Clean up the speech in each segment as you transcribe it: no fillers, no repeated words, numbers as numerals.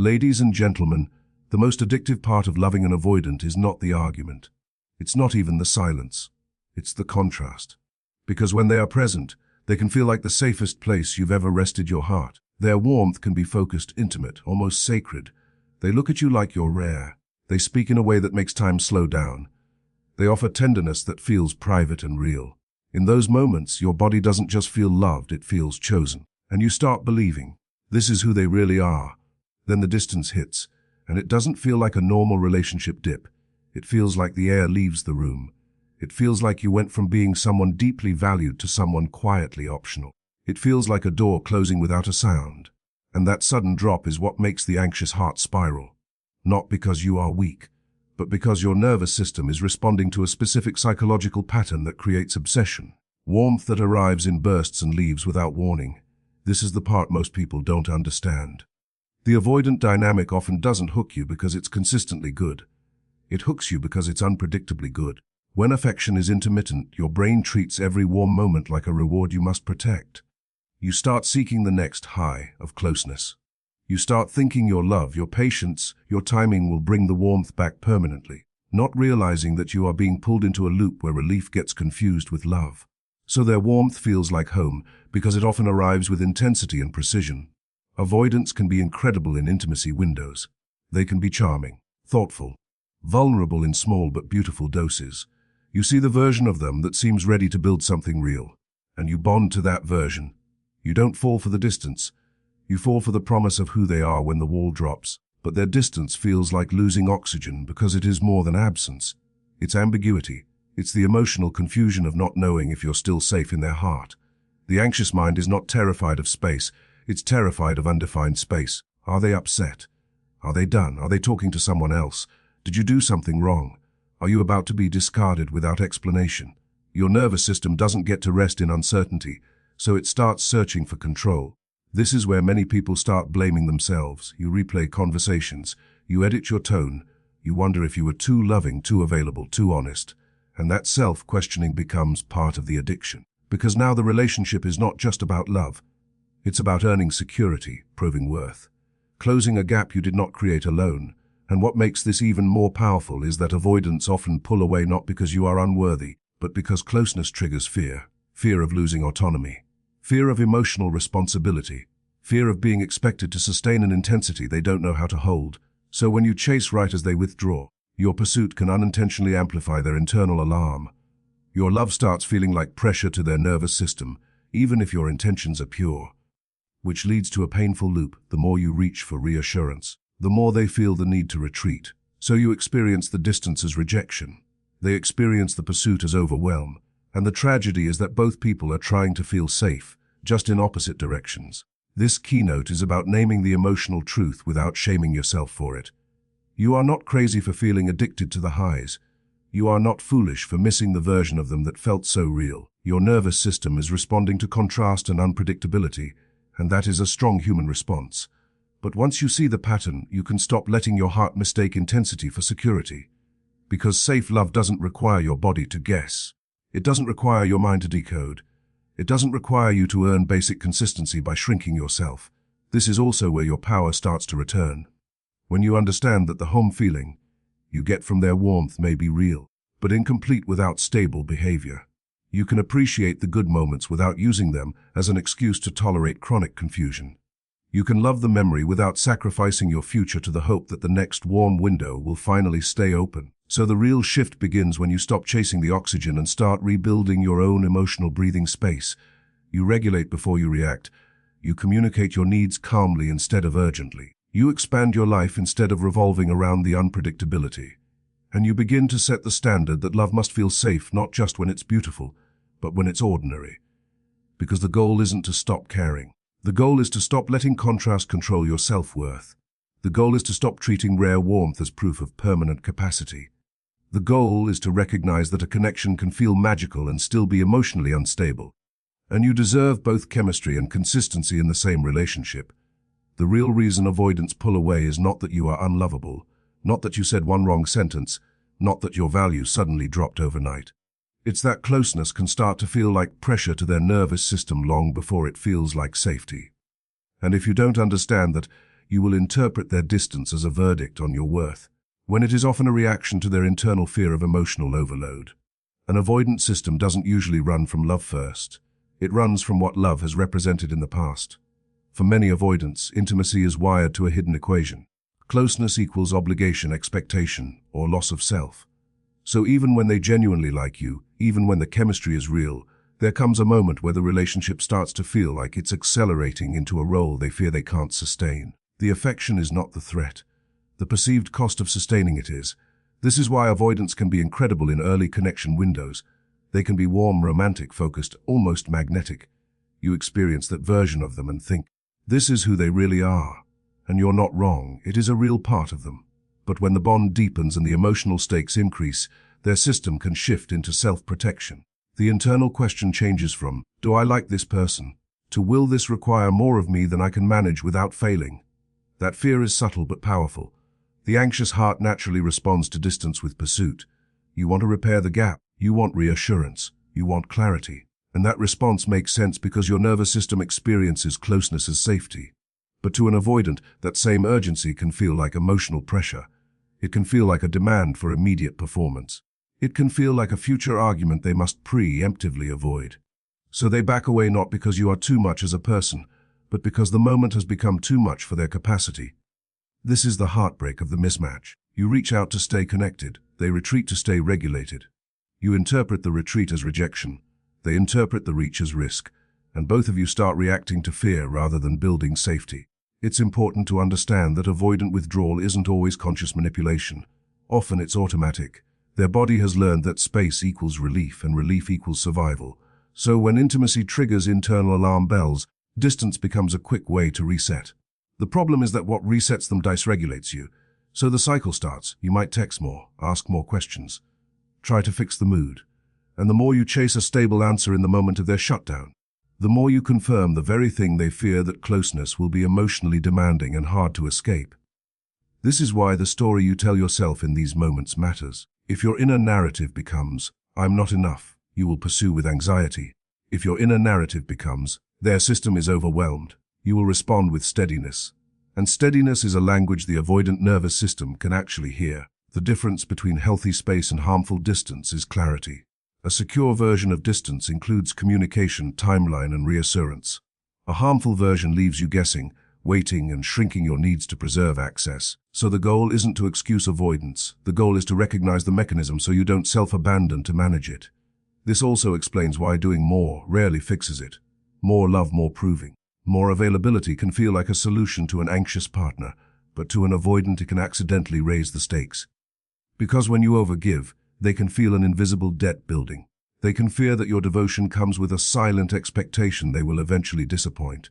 Ladies and gentlemen, the most addictive part of loving an avoidant is not the argument. It's not even the silence. It's the contrast. Because when they are present, they can feel like the safest place you've ever rested your heart. Their warmth can be focused, intimate, almost sacred. They look at you like you're rare. They speak in a way that makes time slow down. They offer tenderness that feels private and real. In those moments, your body doesn't just feel loved, it feels chosen. And you start believing, this is who they really are. Then the distance hits, and it doesn't feel like a normal relationship dip. It feels like the air leaves the room. It feels like you went from being someone deeply valued to someone quietly optional. It feels like a door closing without a sound. And that sudden drop is what makes the anxious heart spiral. Not because you are weak, but because your nervous system is responding to a specific psychological pattern that creates obsession. Warmth that arrives in bursts and leaves without warning. This is the part most people don't understand. The avoidant dynamic often doesn't hook you because it's consistently good. It hooks you because it's unpredictably good. When affection is intermittent, your brain treats every warm moment like a reward you must protect. You start seeking the next high of closeness. You start thinking your love, your patience, your timing will bring the warmth back permanently, not realizing that you are being pulled into a loop where relief gets confused with love. So their warmth feels like home because it often arrives with intensity and precision. Avoidance can be incredible in intimacy windows. They can be charming, thoughtful, vulnerable in small but beautiful doses. You see the version of them that seems ready to build something real, and you bond to that version. You don't fall for the distance. You fall for the promise of who they are when the wall drops. But their distance feels like losing oxygen because it is more than absence. It's ambiguity. It's the emotional confusion of not knowing if you're still safe in their heart. The anxious mind is not terrified of space. It's terrified of undefined space. Are they upset? Are they done? Are they talking to someone else? Did you do something wrong? Are you about to be discarded without explanation? Your nervous system doesn't get to rest in uncertainty, so it starts searching for control. This is where many people start blaming themselves. You replay conversations. You edit your tone. You wonder if you were too loving, too available, too honest. And that self-questioning becomes part of the addiction. Because now the relationship is not just about love. It's about earning security, proving worth, closing a gap you did not create alone. And what makes this even more powerful is that avoidants often pull away not because you are unworthy, but because closeness triggers fear. Fear of losing autonomy. Fear of emotional responsibility. Fear of being expected to sustain an intensity they don't know how to hold. So when you chase right as they withdraw, your pursuit can unintentionally amplify their internal alarm. Your love starts feeling like pressure to their nervous system, even if your intentions are pure. Which leads to a painful loop. The more you reach for reassurance, the more they feel the need to retreat. So you experience the distance as rejection. They experience the pursuit as overwhelm. And the tragedy is that both people are trying to feel safe, just in opposite directions. This keynote is about naming the emotional truth without shaming yourself for it. You are not crazy for feeling addicted to the highs. You are not foolish for missing the version of them that felt so real. Your nervous system is responding to contrast and unpredictability, and that is a strong human response. But once you see the pattern, you can stop letting your heart mistake intensity for security. Because safe love doesn't require your body to guess. It doesn't require your mind to decode. It doesn't require you to earn basic consistency by shrinking yourself. This is also where your power starts to return. When you understand that the home feeling you get from their warmth may be real, but incomplete without stable behavior. You can appreciate the good moments without using them as an excuse to tolerate chronic confusion. You can love the memory without sacrificing your future to the hope that the next warm window will finally stay open. So the real shift begins when you stop chasing the oxygen and start rebuilding your own emotional breathing space. You regulate before you react. You communicate your needs calmly instead of urgently. You expand your life instead of revolving around the unpredictability. And you begin to set the standard that love must feel safe not just when it's beautiful, but when it's ordinary. Because the goal isn't to stop caring. The goal is to stop letting contrast control your self-worth. The goal is to stop treating rare warmth as proof of permanent capacity. The goal is to recognize that a connection can feel magical and still be emotionally unstable. And you deserve both chemistry and consistency in the same relationship. The real reason avoidants pull away is not that you are unlovable, not that you said one wrong sentence, not that your value suddenly dropped overnight. It's that closeness can start to feel like pressure to their nervous system long before it feels like safety. And if you don't understand that, You will interpret their distance as a verdict on your worth, when it is often a reaction to their internal fear of emotional overload. An avoidant system doesn't usually run from love first. It runs from what love has represented in the past. For many avoidants, intimacy is wired to a hidden equation. Closeness equals obligation, expectation, or loss of self. So even when they genuinely like you, even when the chemistry is real, there comes a moment where the relationship starts to feel like it's accelerating into a role they fear they can't sustain. The affection is not the threat. The perceived cost of sustaining it is. This is why avoidance can be incredible in early connection windows. They can be warm, romantic, focused, almost magnetic. You experience that version of them and think, this is who they really are. And you're not wrong, it is a real part of them. But when the bond deepens and the emotional stakes increase, their system can shift into self-protection. The internal question changes from, do I like this person, to will this require more of me than I can manage without failing? That fear is subtle but powerful. The anxious heart naturally responds to distance with pursuit. You want to repair the gap, you want reassurance, you want clarity. And that response makes sense because your nervous system experiences closeness as safety. But to an avoidant, that same urgency can feel like emotional pressure. It can feel like a demand for immediate performance. It can feel like a future argument they must preemptively avoid. So they back away not because you are too much as a person, but because the moment has become too much for their capacity. This is the heartbreak of the mismatch. You reach out to stay connected. They retreat to stay regulated. You interpret the retreat as rejection. They interpret the reach as risk. And both of you start reacting to fear rather than building safety. It's important to understand that avoidant withdrawal isn't always conscious manipulation. Often it's automatic. Their body has learned that space equals relief and relief equals survival. So when intimacy triggers internal alarm bells, distance becomes a quick way to reset. The problem is that what resets them dysregulates you. So the cycle starts. You might text more, ask more questions, try to fix the mood. And the more you chase a stable answer in the moment of their shutdown, the more you confirm the very thing they fear, that closeness will be emotionally demanding and hard to escape. This is why the story you tell yourself in these moments matters. If your inner narrative becomes, I'm not enough, you will pursue with anxiety. If your inner narrative becomes, their system is overwhelmed, you will respond with steadiness. And steadiness is a language the avoidant nervous system can actually hear. The difference between healthy space and harmful distance is clarity. A secure version of distance includes communication, timeline, and reassurance. A harmful version leaves you guessing, waiting, and shrinking your needs to preserve access. So the goal isn't to excuse avoidance. The goal is to recognize the mechanism so you don't self-abandon to manage it. This also explains why doing more rarely fixes it. More love, more proving. More availability can feel like a solution to an anxious partner, but to an avoidant it can accidentally raise the stakes. Because when you overgive, they can feel an invisible debt building. They can fear that your devotion comes with a silent expectation they will eventually disappoint.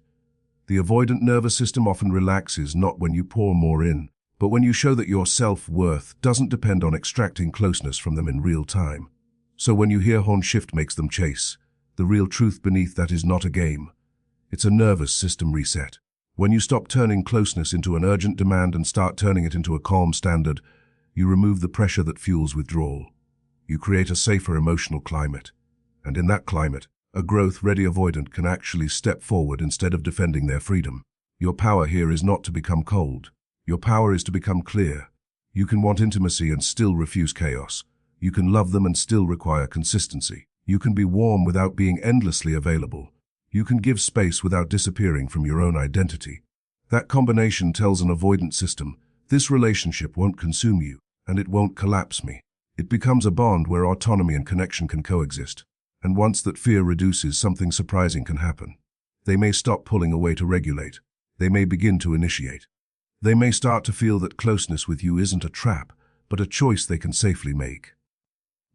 The avoidant nervous system often relaxes not when you pour more in, but when you show that your self-worth doesn't depend on extracting closeness from them in real time. So when you hear horn shift makes them chase, the real truth beneath that is not a game. It's a nervous system reset. When you stop turning closeness into an urgent demand and start turning it into a calm standard, you remove the pressure that fuels withdrawal. You create a safer emotional climate. And in that climate, a growth-ready avoidant can actually step forward instead of defending their freedom. Your power here is not to become cold. Your power is to become clear. You can want intimacy and still refuse chaos. You can love them and still require consistency. You can be warm without being endlessly available. You can give space without disappearing from your own identity. That combination tells an avoidant system, this relationship won't consume you, and it won't collapse me. It becomes a bond where autonomy and connection can coexist. And once that fear reduces, something surprising can happen. They may stop pulling away to regulate. They may begin to initiate. They may start to feel that closeness with you isn't a trap, but a choice they can safely make.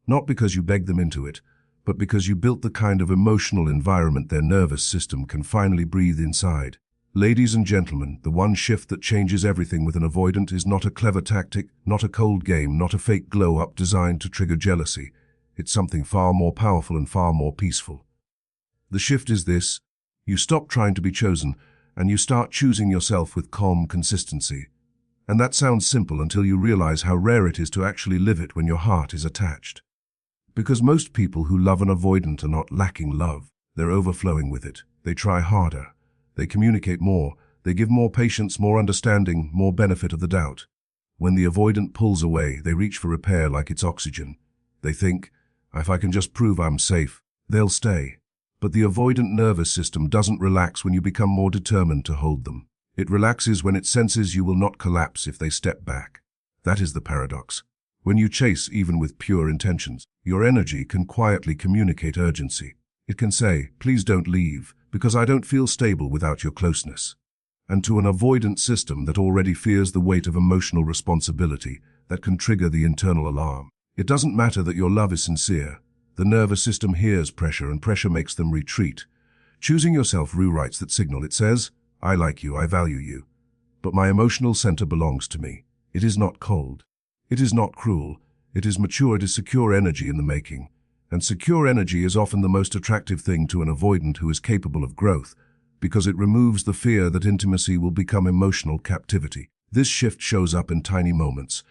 Not because you begged them into it, but because you built the kind of emotional environment their nervous system can finally breathe inside. Ladies and gentlemen, the one shift that changes everything with an avoidant is not a clever tactic, not a cold game, not a fake glow-up designed to trigger jealousy. It's something far more powerful and far more peaceful. The shift is this: you stop trying to be chosen, and you start choosing yourself with calm consistency. And that sounds simple until you realize how rare it is to actually live it when your heart is attached. Because most people who love an avoidant are not lacking love, they're overflowing with it. They try harder. They communicate more, They give more patience, more understanding, more benefit of the doubt. When the avoidant pulls away, they reach for repair like it's oxygen. They think, if I can just prove I'm safe, they'll stay. But the avoidant nervous system doesn't relax when you become more determined to hold them. It relaxes when it senses you will not collapse if they step back. That is the paradox. When you chase, even with pure intentions, your energy can quietly communicate urgency. It can say, please don't leave, because I don't feel stable without your closeness. And to an avoidant system that already fears the weight of emotional responsibility, that can trigger the internal alarm. It doesn't matter that your love is sincere. The nervous system hears pressure, and pressure makes them retreat. Choosing yourself rewrites that signal. It says, I like you, I value you. But my emotional center belongs to me. It is not cold. It is not cruel. It is mature. It is secure energy in the making. And secure energy is often the most attractive thing to an avoidant who is capable of growth, because it removes the fear that intimacy will become emotional captivity. This shift shows up in tiny moments.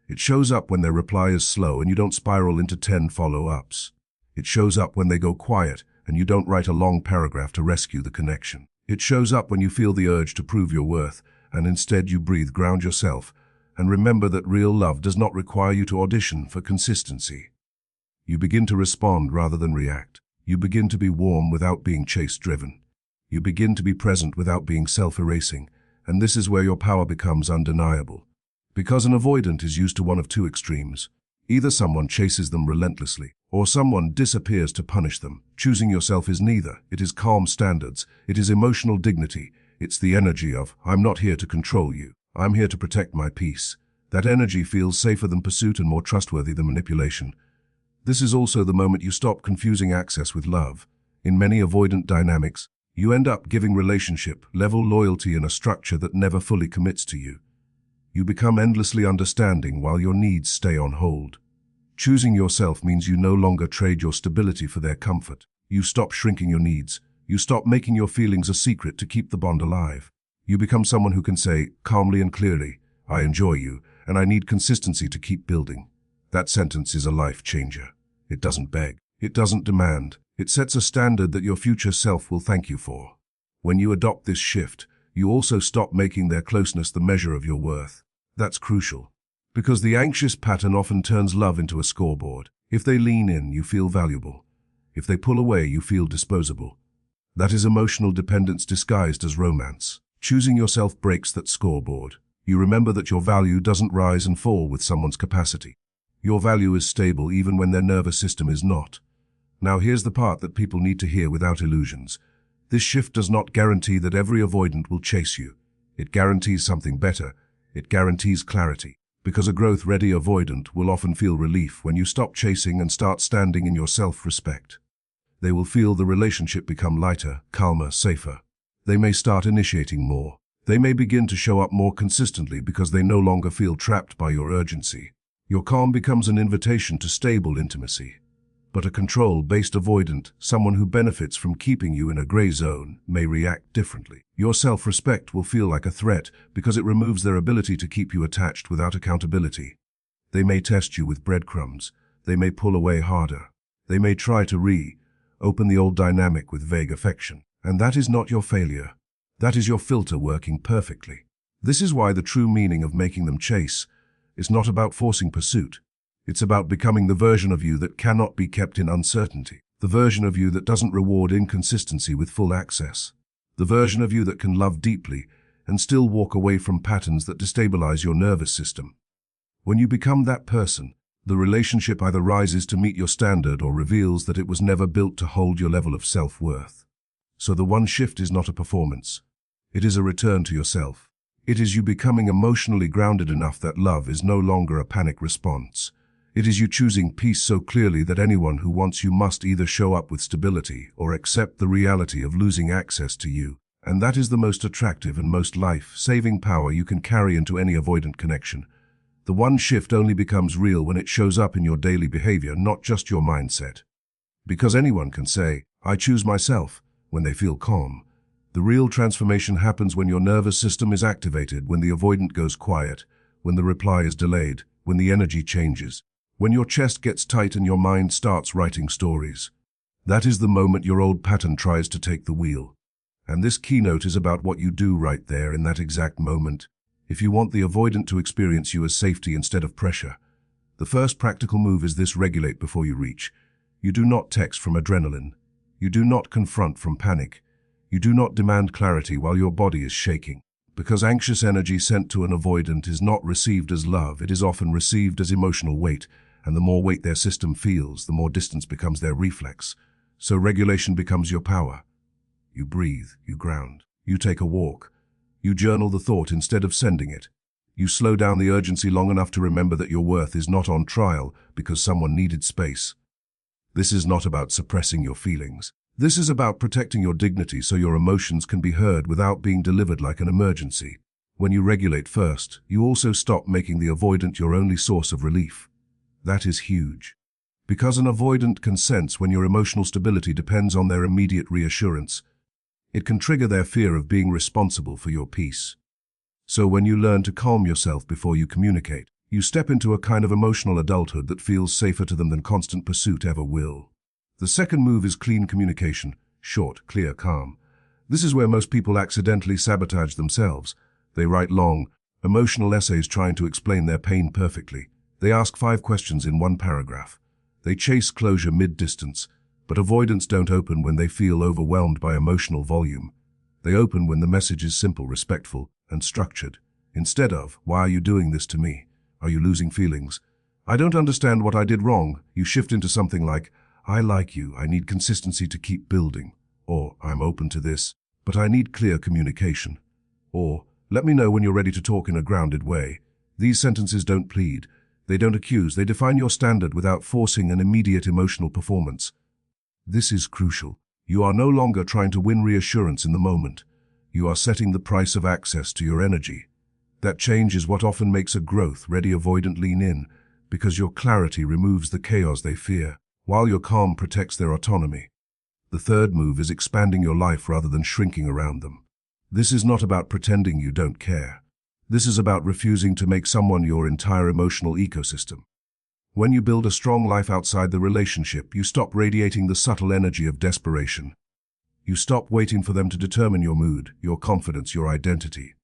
It shows up when their reply is slow and you don't spiral into 10 follow-ups. It shows up when they go quiet and you don't write a long paragraph to rescue the connection. It shows up when you feel the urge to prove your worth and instead you breathe, ground yourself, and remember that real love does not require you to audition for consistency. You begin to respond rather than react. You begin to be warm without being chase-driven. You begin to be present without being self-erasing, and this is where your power becomes undeniable. Because an avoidant is used to one of two extremes. Either someone chases them relentlessly, or someone disappears to punish them. Choosing yourself is neither. It is calm standards. It is emotional dignity. It's the energy of, I'm not here to control you. I'm here to protect my peace. That energy feels safer than pursuit and more trustworthy than manipulation. This is also the moment you stop confusing access with love. In many avoidant dynamics, you end up giving relationship, level loyalty in a structure that never fully commits to you. You become endlessly understanding while your needs stay on hold. Choosing yourself means you no longer trade your stability for their comfort. You stop shrinking your needs. You stop making your feelings a secret to keep the bond alive. You become someone who can say, calmly and clearly, I enjoy you, and I need consistency to keep building. That sentence is a life changer. It doesn't beg. It doesn't demand. It sets a standard that your future self will thank you for. When you adopt this shift, you also stop making their closeness the measure of your worth. That's crucial. Because the anxious pattern often turns love into a scoreboard. If they lean in, you feel valuable. If they pull away, you feel disposable. That is emotional dependence disguised as romance. Choosing yourself breaks that scoreboard. You remember that your value doesn't rise and fall with someone's capacity. Your value is stable even when their nervous system is not. Now here's the part that people need to hear without illusions. This shift does not guarantee that every avoidant will chase you. It guarantees something better. It guarantees clarity. Because a growth-ready avoidant will often feel relief when you stop chasing and start standing in your self-respect. They will feel the relationship become lighter, calmer, safer. They may start initiating more. They may begin to show up more consistently because they no longer feel trapped by your urgency. Your calm becomes an invitation to stable intimacy. But a control-based avoidant, someone who benefits from keeping you in a gray zone, may react differently. Your self-respect will feel like a threat because it removes their ability to keep you attached without accountability. They may test you with breadcrumbs. They may pull away harder. They may try to reopen the old dynamic with vague affection. And that is not your failure. That is your filter working perfectly. This is why the true meaning of making them chase is not about forcing pursuit. It's about becoming the version of you that cannot be kept in uncertainty. The version of you that doesn't reward inconsistency with full access. The version of you that can love deeply and still walk away from patterns that destabilize your nervous system. When you become that person, the relationship either rises to meet your standard or reveals that it was never built to hold your level of self-worth. So the one shift is not a performance. It is a return to yourself. It is you becoming emotionally grounded enough that love is no longer a panic response. It is you choosing peace so clearly that anyone who wants you must either show up with stability or accept the reality of losing access to you. And that is the most attractive and most life-saving power you can carry into any avoidant connection. The one shift only becomes real when it shows up in your daily behavior, not just your mindset. Because anyone can say, I choose myself, when they feel calm. The real transformation happens when your nervous system is activated, when the avoidant goes quiet, when the reply is delayed, when the energy changes. When your chest gets tight and your mind starts writing stories. That is the moment your old pattern tries to take the wheel. And this keynote is about what you do right there in that exact moment. If you want the avoidant to experience you as safety instead of pressure, the first practical move is this: regulate before you reach. You do not text from adrenaline. You do not confront from panic. You do not demand clarity while your body is shaking. Because anxious energy sent to an avoidant is not received as love, it is often received as emotional weight, and the more weight their system feels, the more distance becomes their reflex. So regulation becomes your power. You breathe, you ground, you take a walk. You journal the thought instead of sending it. You slow down the urgency long enough to remember that your worth is not on trial because someone needed space. This is not about suppressing your feelings. This is about protecting your dignity so your emotions can be heard without being delivered like an emergency. When you regulate first, you also stop making the avoidant your only source of relief. That is huge. Because an avoidant can sense when your emotional stability depends on their immediate reassurance. It can trigger their fear of being responsible for your peace. So when you learn to calm yourself before you communicate, you step into a kind of emotional adulthood that feels safer to them than constant pursuit ever will. The second move is clean communication: short, clear, calm. This is where most people accidentally sabotage themselves. They write long, emotional essays trying to explain their pain perfectly. They ask 5 questions in 1 paragraph. They chase closure mid-distance, but avoidants don't open when they feel overwhelmed by emotional volume. They open when the message is simple, respectful, and structured. Instead of, "Why are you doing this to me? Are you losing feelings? I don't understand what I did wrong," you shift into something like, "I like you, I need consistency to keep building," or "I'm open to this, but I need clear communication," or "Let me know when you're ready to talk in a grounded way." These sentences don't plead, they don't accuse, they define your standard without forcing an immediate emotional performance. This is crucial. You are no longer trying to win reassurance in the moment. You are setting the price of access to your energy. That change is what often makes a growth-ready avoidant lean in, because your clarity removes the chaos they fear, while your calm protects their autonomy. The third move is expanding your life rather than shrinking around them. This is not about pretending you don't care. This is about refusing to make someone your entire emotional ecosystem. When you build a strong life outside the relationship, you stop radiating the subtle energy of desperation. You stop waiting for them to determine your mood, your confidence, your identity.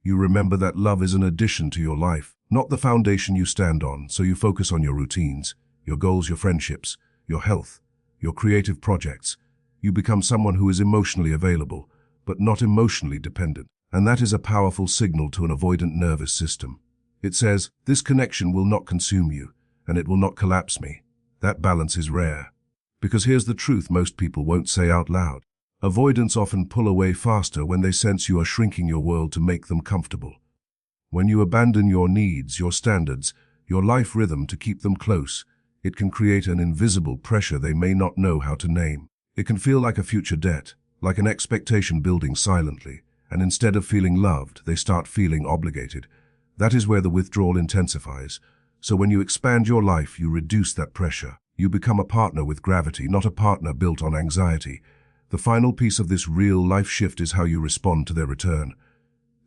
You remember that love is an addition to your life, not the foundation you stand on, so you focus on your routines, your goals, your friendships, your health, your creative projects. You become someone who is emotionally available, but not emotionally dependent. And that is a powerful signal to an avoidant nervous system. It says, "This connection will not consume you, and it will not collapse me." That balance is rare. Because here's the truth most people won't say out loud. Avoidants often pull away faster when they sense you are shrinking your world to make them comfortable. When you abandon your needs, your standards, your life rhythm to keep them close, it can create an invisible pressure they may not know how to name. It can feel like a future debt, like an expectation building silently, and instead of feeling loved, they start feeling obligated. That is where the withdrawal intensifies. So when you expand your life, you reduce that pressure. You become a partner with gravity, not a partner built on anxiety. The final piece of this real-life shift is how you respond to their return.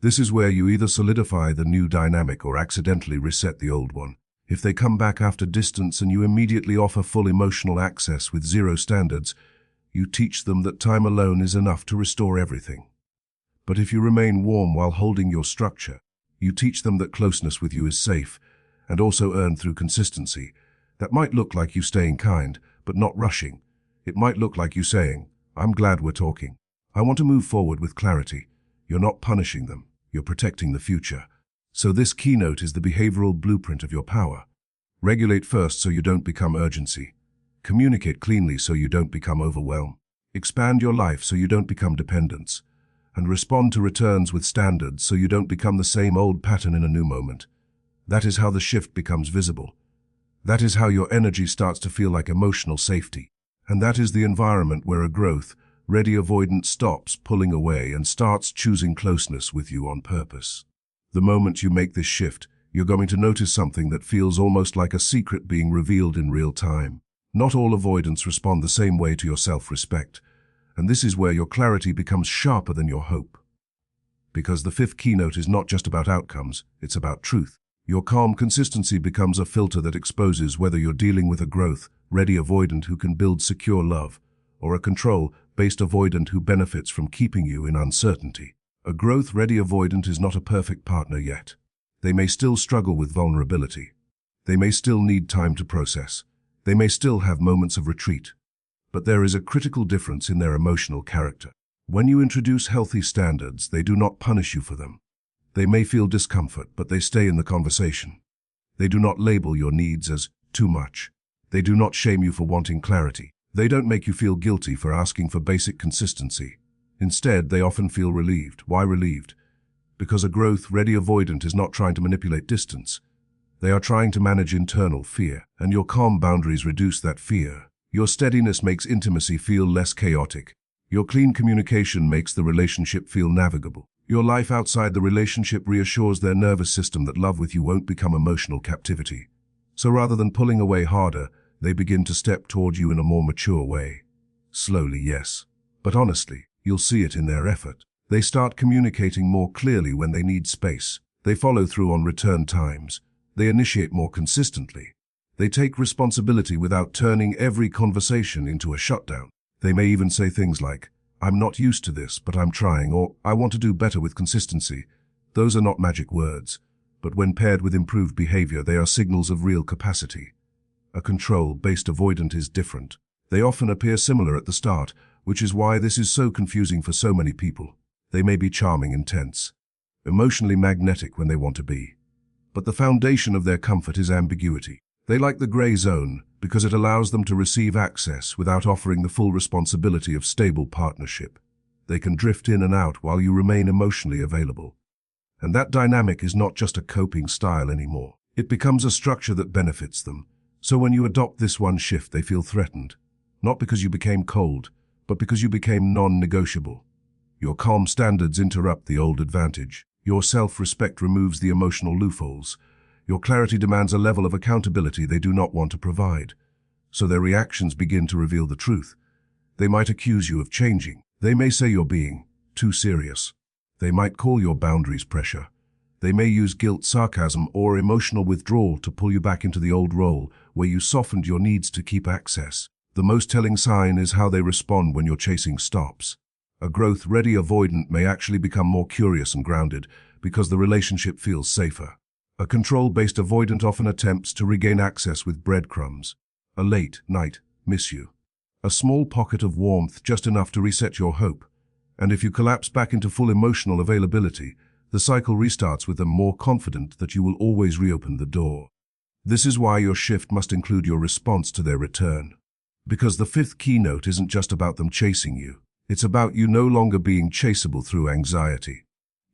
This is where you either solidify the new dynamic or accidentally reset the old one. If they come back after distance and you immediately offer full emotional access with 0 standards, you teach them that time alone is enough to restore everything. But if you remain warm while holding your structure, you teach them that closeness with you is safe and also earned through consistency. That might look like you staying kind, but not rushing. It might look like you saying, "I'm glad we're talking. I want to move forward with clarity." You're not punishing them, you're protecting the future. So this keynote is the behavioral blueprint of your power. Regulate first so you don't become urgency. Communicate cleanly so you don't become overwhelmed. Expand your life so you don't become dependence. And respond to returns with standards so you don't become the same old pattern in a new moment. That is how the shift becomes visible. That is how your energy starts to feel like emotional safety. And that is the environment where a growth-ready avoidant stops pulling away and starts choosing closeness with you on purpose. The moment you make this shift, you're going to notice something that feels almost like a secret being revealed in real time. Not all avoidants respond the same way to your self-respect. And this is where your clarity becomes sharper than your hope. Because the fifth keynote is not just about outcomes, it's about truth. Your calm consistency becomes a filter that exposes whether you're dealing with a growth-ready avoidant who can build secure love, or a control-based avoidant who benefits from keeping you in uncertainty. A growth-ready avoidant is not a perfect partner yet. They may still struggle with vulnerability. They may still need time to process. They may still have moments of retreat. But there is a critical difference in their emotional character. When you introduce healthy standards, they do not punish you for them. They may feel discomfort, but they stay in the conversation. They do not label your needs as too much. They do not shame you for wanting clarity. They don't make you feel guilty for asking for basic consistency. Instead, they often feel relieved. Why relieved? Because a growth-ready avoidant is not trying to manipulate distance. They are trying to manage internal fear, and your calm boundaries reduce that fear. Your steadiness makes intimacy feel less chaotic. Your clean communication makes the relationship feel navigable. Your life outside the relationship reassures their nervous system that love with you won't become emotional captivity. So rather than pulling away harder, they begin to step toward you in a more mature way. Slowly, yes. But honestly, you'll see it in their effort. They start communicating more clearly when they need space. They follow through on return times. They initiate more consistently. They take responsibility without turning every conversation into a shutdown. They may even say things like, "I'm not used to this, but I'm trying," or "I want to do better with consistency." Those are not magic words, but when paired with improved behavior, they are signals of real capacity. A control-based avoidant is different. They often appear similar at the start, which is why this is so confusing for so many people. They may be charming, intense, emotionally magnetic when they want to be. But the foundation of their comfort is ambiguity. They like the gray zone because it allows them to receive access without offering the full responsibility of stable partnership. They can drift in and out while you remain emotionally available. And that dynamic is not just a coping style anymore. It becomes a structure that benefits them. So when you adopt this one shift, they feel threatened. Not because you became cold, but because you became non-negotiable. Your calm standards interrupt the old advantage. Your self-respect removes the emotional loopholes. Your clarity demands a level of accountability they do not want to provide. So their reactions begin to reveal the truth. They might accuse you of changing. They may say you're being too serious. They might call your boundaries pressure. They may use guilt, sarcasm, or emotional withdrawal to pull you back into the old role where you softened your needs to keep access. The most telling sign is how they respond when your chasing stops. A growth-ready avoidant may actually become more curious and grounded because the relationship feels safer. A control-based avoidant often attempts to regain access with breadcrumbs. A late night, miss you. A small pocket of warmth, just enough to reset your hope. And if you collapse back into full emotional availability, the cycle restarts with them more confident that you will always reopen the door. This is why your shift must include your response to their return. Because the fifth keynote isn't just about them chasing you. It's about you no longer being chaseable through anxiety.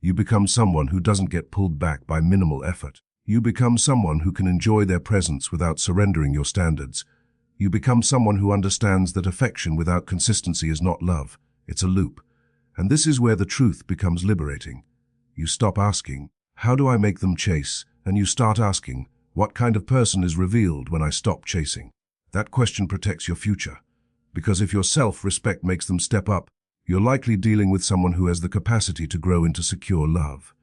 You become someone who doesn't get pulled back by minimal effort. You become someone who can enjoy their presence without surrendering your standards. You become someone who understands that affection without consistency is not love, it's a loop. And this is where the truth becomes liberating. You stop asking, "How do I make them chase?" and you start asking, "What kind of person is revealed when I stop chasing?" That question protects your future. Because if your self-respect makes them step up, you're likely dealing with someone who has the capacity to grow into secure love.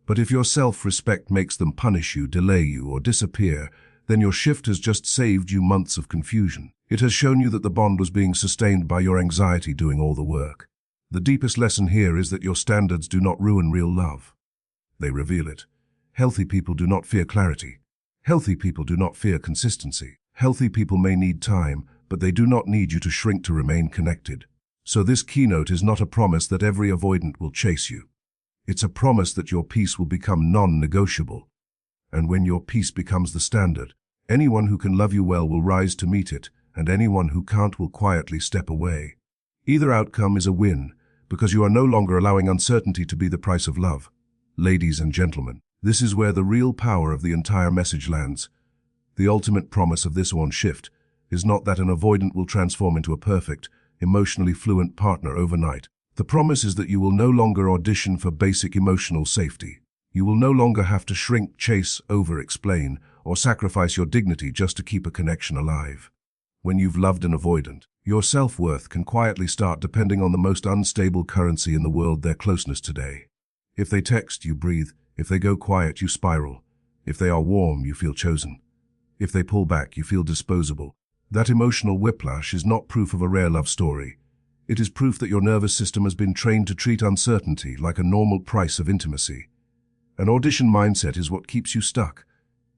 But if your self-respect makes them punish you, delay you, or disappear, then your shift has just saved you months of confusion. It has shown you that the bond was being sustained by your anxiety doing all the work. The deepest lesson here is that your standards do not ruin real love. They reveal it. Healthy people do not fear clarity. Healthy people do not fear consistency. Healthy people may need time, but they do not need you to shrink to remain connected. So this keynote is not a promise that every avoidant will chase you. It's a promise that your peace will become non-negotiable. And when your peace becomes the standard, anyone who can love you well will rise to meet it, and anyone who can't will quietly step away. Either outcome is a win, because you are no longer allowing uncertainty to be the price of love. Ladies and gentlemen, this is where the real power of the entire message lands. The ultimate promise of this one shift is not that an avoidant will transform into a perfect, emotionally fluent partner overnight. The promise is that you will no longer audition for basic emotional safety. You will no longer have to shrink, chase, over-explain, or sacrifice your dignity just to keep a connection alive. When you've loved an avoidant, your self-worth can quietly start depending on the most unstable currency in the world, their closeness today. If they text, you breathe. If they go quiet, you spiral. If they are warm, you feel chosen. If they pull back, you feel disposable. That emotional whiplash is not proof of a rare love story. It is proof that your nervous system has been trained to treat uncertainty like a normal price of intimacy. An audition mindset is what keeps you stuck.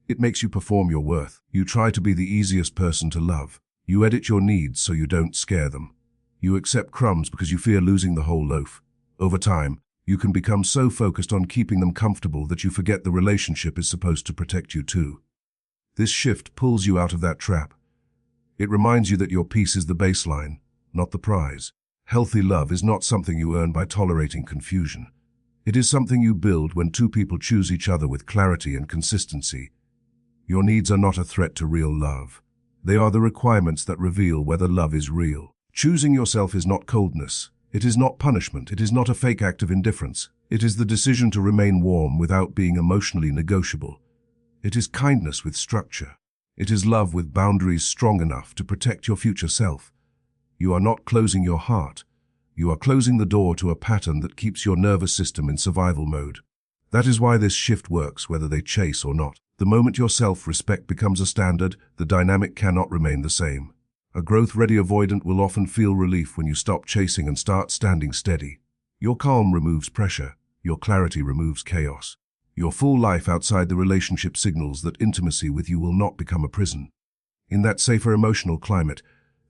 It makes you perform your worth. You try to be the easiest person to love. You edit your needs so you don't scare them. You accept crumbs because you fear losing the whole loaf. Over time, you can become so focused on keeping them comfortable that you forget the relationship is supposed to protect you too. This shift pulls you out of that trap. It reminds you that your peace is the baseline, not the prize. Healthy love is not something you earn by tolerating confusion. It is something you build when two people choose each other with clarity and consistency. Your needs are not a threat to real love. They are the requirements that reveal whether love is real. Choosing yourself is not coldness. It is not punishment. It is not a fake act of indifference. It is the decision to remain warm without being emotionally negotiable. It is kindness with structure. It is love with boundaries strong enough to protect your future self. You are not closing your heart. You are closing the door to a pattern that keeps your nervous system in survival mode. That is why this shift works whether they chase or not. The moment your self-respect becomes a standard, the dynamic cannot remain the same. A growth-ready avoidant will often feel relief when you stop chasing and start standing steady. Your calm removes pressure. Your clarity removes chaos. Your full life outside the relationship signals that intimacy with you will not become a prison. In that safer emotional climate,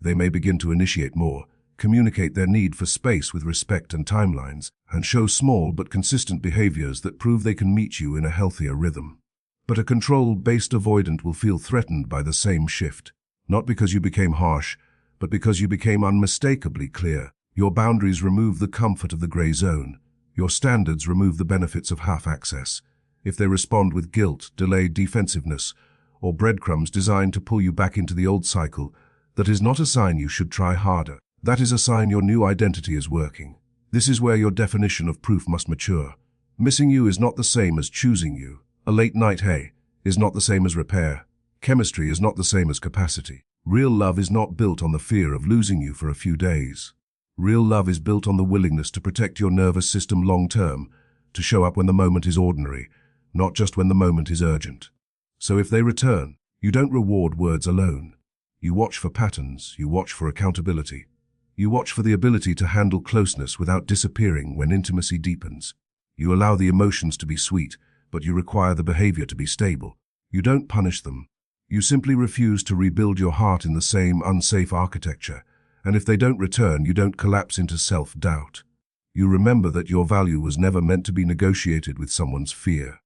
they may begin to initiate more, communicate their need for space with respect and timelines, and show small but consistent behaviors that prove they can meet you in a healthier rhythm. But a control-based avoidant will feel threatened by the same shift. Not because you became harsh, but because you became unmistakably clear. Your boundaries remove the comfort of the gray zone. Your standards remove the benefits of half-access. If they respond with guilt, delayed defensiveness, or breadcrumbs designed to pull you back into the old cycle, that is not a sign you should try harder. That is a sign your new identity is working. This is where your definition of proof must mature. Missing you is not the same as choosing you. A late night hey is not the same as repair. Chemistry is not the same as capacity. Real love is not built on the fear of losing you for a few days. Real love is built on the willingness to protect your nervous system long-term, to show up when the moment is ordinary, not just when the moment is urgent. So if they return, you don't reward words alone. You watch for patterns, you watch for accountability. You watch for the ability to handle closeness without disappearing when intimacy deepens. You allow the emotions to be sweet, but you require the behavior to be stable. You don't punish them. You simply refuse to rebuild your heart in the same unsafe architecture, and if they don't return, you don't collapse into self-doubt. You remember that your value was never meant to be negotiated with someone's fear.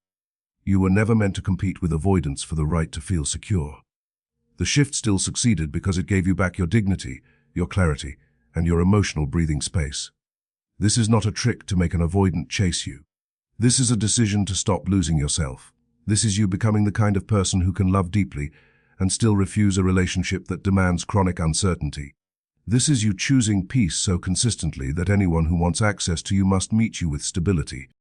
You were never meant to compete with avoidance for the right to feel secure. The shift still succeeded because it gave you back your dignity, your clarity, and your emotional breathing space. This is not a trick to make an avoidant chase you. This is a decision to stop losing yourself. This is you becoming the kind of person who can love deeply and still refuse a relationship that demands chronic uncertainty. This is you choosing peace so consistently that anyone who wants access to you must meet you with stability.